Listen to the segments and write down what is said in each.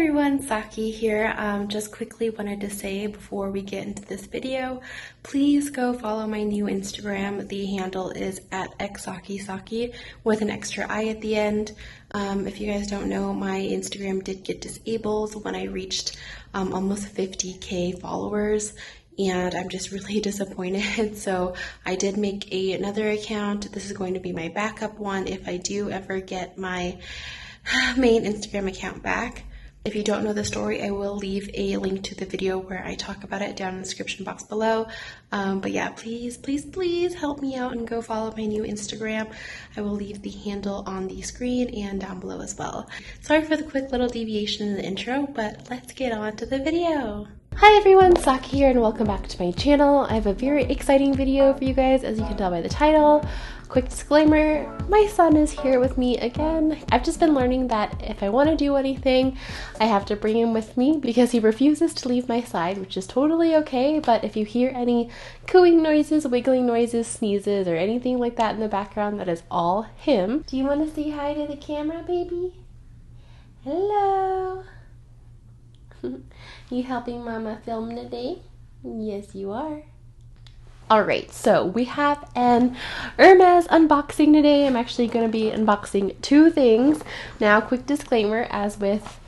everyone, Saki here. Just quickly wanted to say before we get into this video, please go follow my new Instagram. The handle is at xsakisaki with an extra I at the end. If you guys don't know, my Instagram did get disabled when I reached almost 50K followers, and I'm just really disappointed. So I did make another account. This is going to be my backup one if I do ever get my main Instagram account back. If you don't know the story, I will leave a link to the video where I talk about it down in the description box below. But yeah, please help me out and go follow my new Instagram. I will leave the handle on the screen and down below as well. Sorry for the quick little deviation in the intro, but let's get on to the video. Hi everyone, Saki here and welcome back to my channel. I have a very exciting video for you guys, as you can tell by the title. Quick disclaimer, my son is here with me again. I've just been learning that if I want to do anything, I have to bring him with me because he refuses to leave my side, which is totally okay. But if you hear any cooing noises, wiggling noises, sneezes, or anything like that in the background, that is all him. Do you want to say hi to the camera, baby? Hello. You helping Mama film today? Yes, you are. Alright, so we have an Hermes unboxing today. I'm actually going to be unboxing two things. Now, quick disclaimer, as with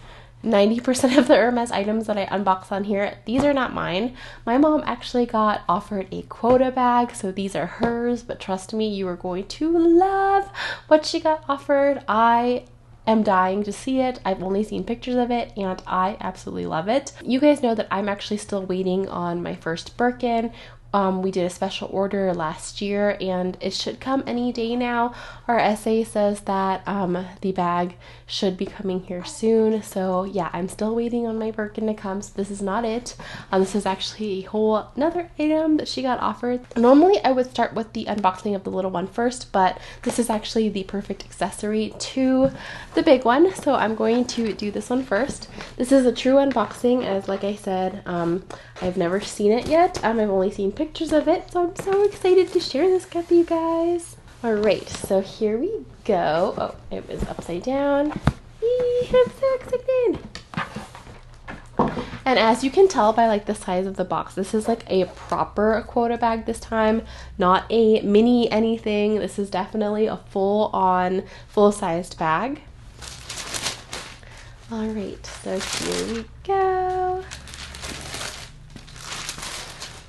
90% of the Hermes items that I unbox on here, these are not mine. My mom actually got offered a QUOTA bag, so these are hers, but trust me, you are going to love what she got offered. I am dying to see it. I've only seen pictures of it and I absolutely love it. You guys know that I'm actually still waiting on my first Birkin. We did a special order last year and it should come any day now. Our SA says that the bag should be coming here soon. So yeah, I'm still waiting on my Birkin to come. So this is not it. This is actually a whole another item that she got offered. Normally I would start with the unboxing of the little one first, but this is actually the perfect accessory to the big one. So I'm going to do this one first. This is a true unboxing, as like I said, I've never seen it yet. I've only seen pictures of it, so I'm so excited to share this with you guys. Alright, so here we go. Oh, it was upside down. Eee, I'm so excited. And as you can tell by like the size of the box, this is like a proper QUOTA bag this time, not a mini anything. This is definitely a full-on, full-sized bag. Alright, so here we go.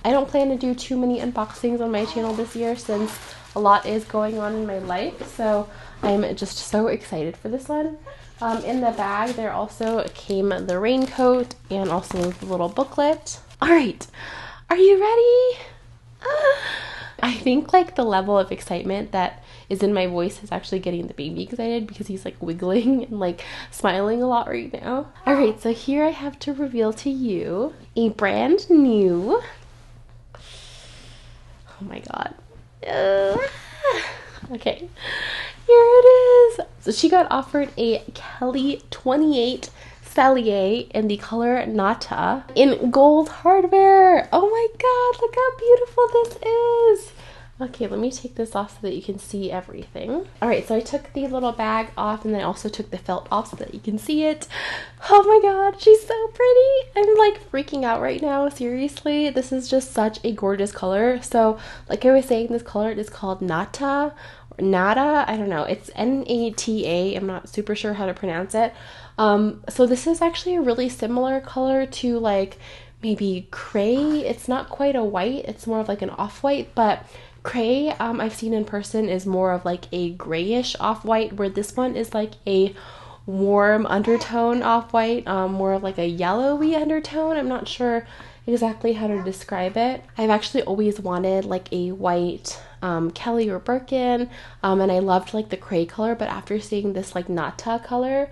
I don't plan to do too many unboxings on my channel this year since a lot is going on in my life, so I'm just so excited for this one. In the bag there also came the raincoat and also the little booklet. Alright, are you ready? I think like the level of excitement that is in my voice is actually getting the baby excited because he's like wiggling and like smiling a lot right now. Alright, so here I have to reveal to you a brand new, oh my god. Okay, here it is. So she got offered a Kelly 28 Cellier in the color Nata in gold hardware. Oh my god, look how beautiful this is. Okay, let me take this off so that you can see everything. Alright, so I took the little bag off and then I also took the felt off so that you can see it. Oh my god, she's so pretty. I'm like freaking out right now, seriously. This is just such a gorgeous color. So like I was saying, this color is called Nata or Nata. I don't know. It's N-A-T-A. I'm not super sure how to pronounce it. So this is actually a really similar color to like maybe Cray. It's not quite a white. It's more of like an off-white, but Cray, I've seen in person, is more of like a grayish off-white, where this one is like a warm undertone off-white, more of like a yellowy undertone. I'm not sure exactly how to describe it. I've actually always wanted like a white Kelly or Birkin, and I loved like the Cray color, but after seeing this like Nata color,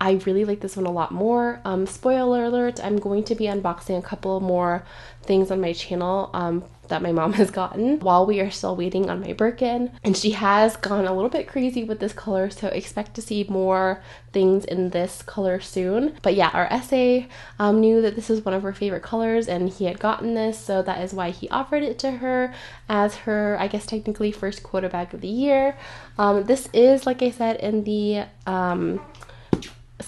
I really like this one a lot more. Spoiler alert, I'm going to be unboxing a couple more things on my channel that my mom has gotten while we are still waiting on my Birkin. And she has gone a little bit crazy with this color, so expect to see more things in this color soon. But yeah, our SA knew that this is one of her favorite colors and he had gotten this, so that is why he offered it to her as her, I guess technically, first QUOTA bag of the year. This is, like I said, in the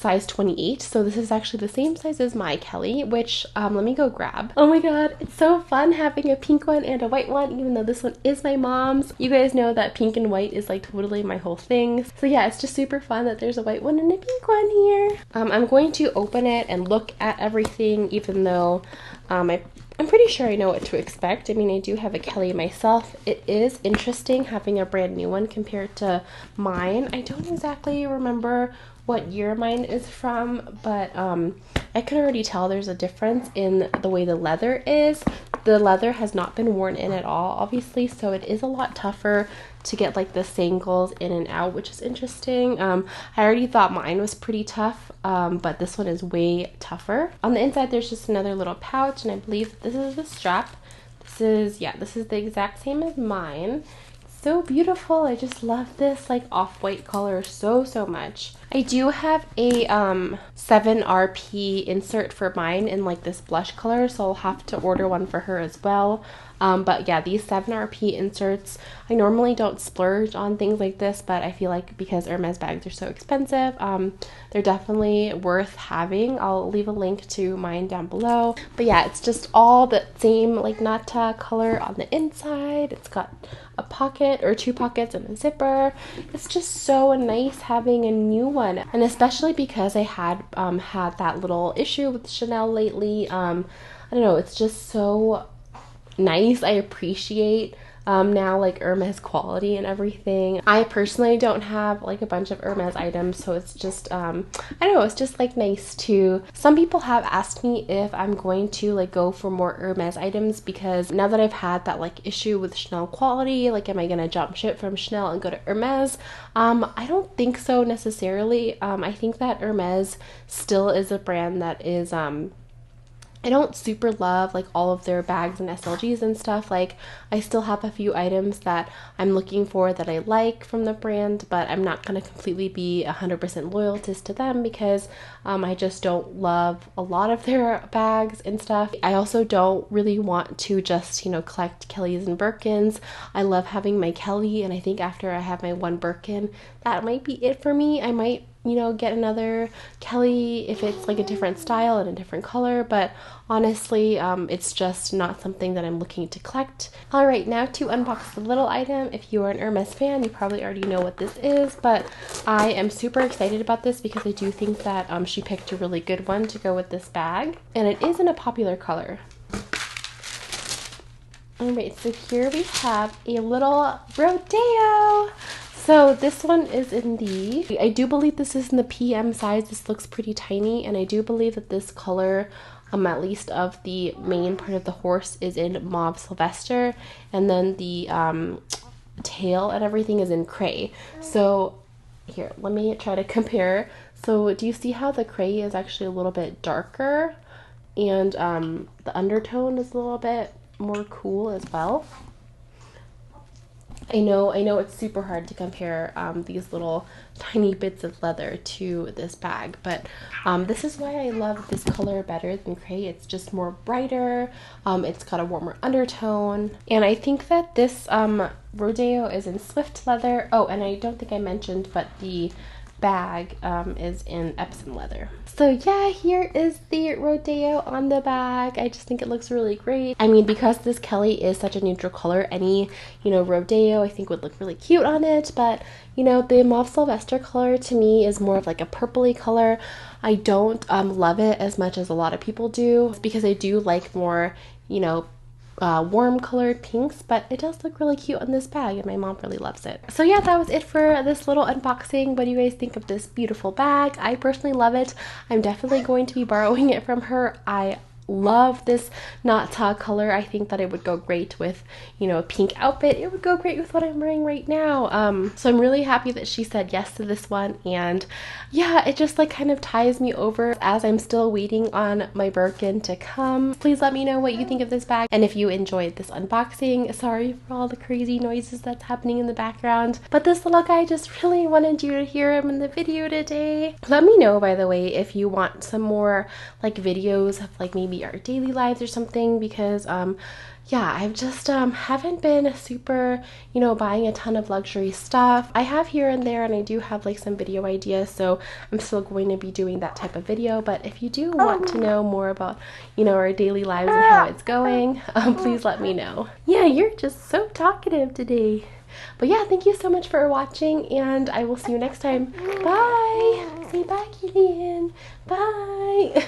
size 28, so this is actually the same size as my Kelly, which let me go grab. Oh my god, it's so fun having a pink one and a white one, even though this one is my mom's. You guys know that pink and white is like totally my whole thing. So yeah, it's just super fun that there's a white one and a pink one here. I'm going to open it and look at everything, even though I'm pretty sure I know what to expect. I mean, I do have a Kelly myself. It is interesting having a brand new one compared to mine. I don't exactly remember what year mine is from, but I can already tell there's a difference in the way the leather is. The leather has not been worn in at all, obviously, so it is a lot tougher to get like the sangles in and out, which is interesting. I already thought mine was pretty tough, but this one is way tougher. On the inside, there's just another little pouch, and I believe this is the strap. This is the exact same as mine. So beautiful. I just love this like off-white color so much. I do have a 7RP insert for mine in like this blush color, so I'll have to order one for her as well. But yeah, these 7RP inserts, I normally don't splurge on things like this, but I feel like because Hermes bags are so expensive, they're definitely worth having. I'll leave a link to mine down below. But yeah, it's just all the same like nata color on the inside. It's got a pocket or 2 pockets and a zipper. It's just so nice having a new one, and especially because I had had that little issue with Chanel lately. I don't know, it's just so nice. I appreciate now like Hermes quality and everything. I personally don't have like a bunch of Hermes items, so it's just I don't know, it's just like nice to. Some people have asked me if I'm going to like go for more Hermes items, because now that I've had that like issue with Chanel quality, like am I gonna jump ship from Chanel and go to Hermes? I don't think so necessarily. I think that Hermes still is a brand that is I don't super love like all of their bags and SLGs and stuff. Like I still have a few items that I'm looking for that I like from the brand, but I'm not going to completely be 100% loyalist to them, because I just don't love a lot of their bags and stuff. I also don't really want to just, you know, collect Kellys and Birkins. I love having my Kelly, and I think after I have my one Birkin, that might be it for me. I might, you know, get another Kelly if it's like a different style and a different color, but honestly, it's just not something that I'm looking to collect. All right, now to unbox the little item. If you are an Hermes fan, you probably already know what this is, but I am super excited about this because I do think that she picked a really good one to go with this bag, and it is in a popular color. All right, so here we have a little Rodeo. So this one is in the, I do believe this is in the PM size. This looks pretty tiny, and I do believe that this color, at least of the main part of the horse, is in Mauve Sylvester, and then the tail and everything is in Cray. So here, let me try to compare. So do you see how the Cray is actually a little bit darker, and the undertone is a little bit more cool as well? I know it's super hard to compare these little tiny bits of leather to this bag, but this is why I love this color better than Cray. It's just more brighter, it's got a warmer undertone, and I think that this Rodeo is in Swift leather. Oh, and I don't think I mentioned, but the bag is in Epsom leather. So yeah, here is the Rodeo on the bag. I just think it looks really great. I mean, because this Kelly is such a neutral color, any, you know, Rodeo I think would look really cute on it, but you know, the Mauve Sylvester color to me is more of like a purpley color. I don't love it as much as a lot of people do, because I do like more, you know, warm colored pinks, but it does look really cute on this bag, and my mom really loves it. So yeah, that was it for this little unboxing. What do you guys think of this beautiful bag? I personally love it. I'm definitely going to be borrowing it from her. I love this nata color. I think that it would go great with, you know, a pink outfit. It would go great with what I'm wearing right now. So I'm really happy that she said yes to this one, and yeah, it just like kind of ties me over as I'm still waiting on my Birkin to come. Please let me know what you think of this bag, and if you enjoyed this unboxing. Sorry for all the crazy noises that's happening in the background, but this little guy just really wanted you to hear him in the video today. Let me know, by the way, if you want some more like videos of like maybe maybe our daily lives or something, because yeah, I've just haven't been super, you know, buying a ton of luxury stuff. I have here and there, and I do have like some video ideas, so I'm still going to be doing that type of video. But if you do want to know more about, you know, our daily lives and how it's going, please let me know. Yeah, you're just so talkative today. But yeah, thank you so much for watching, and I will see you next time. Bye! Say bye, Killian. Bye!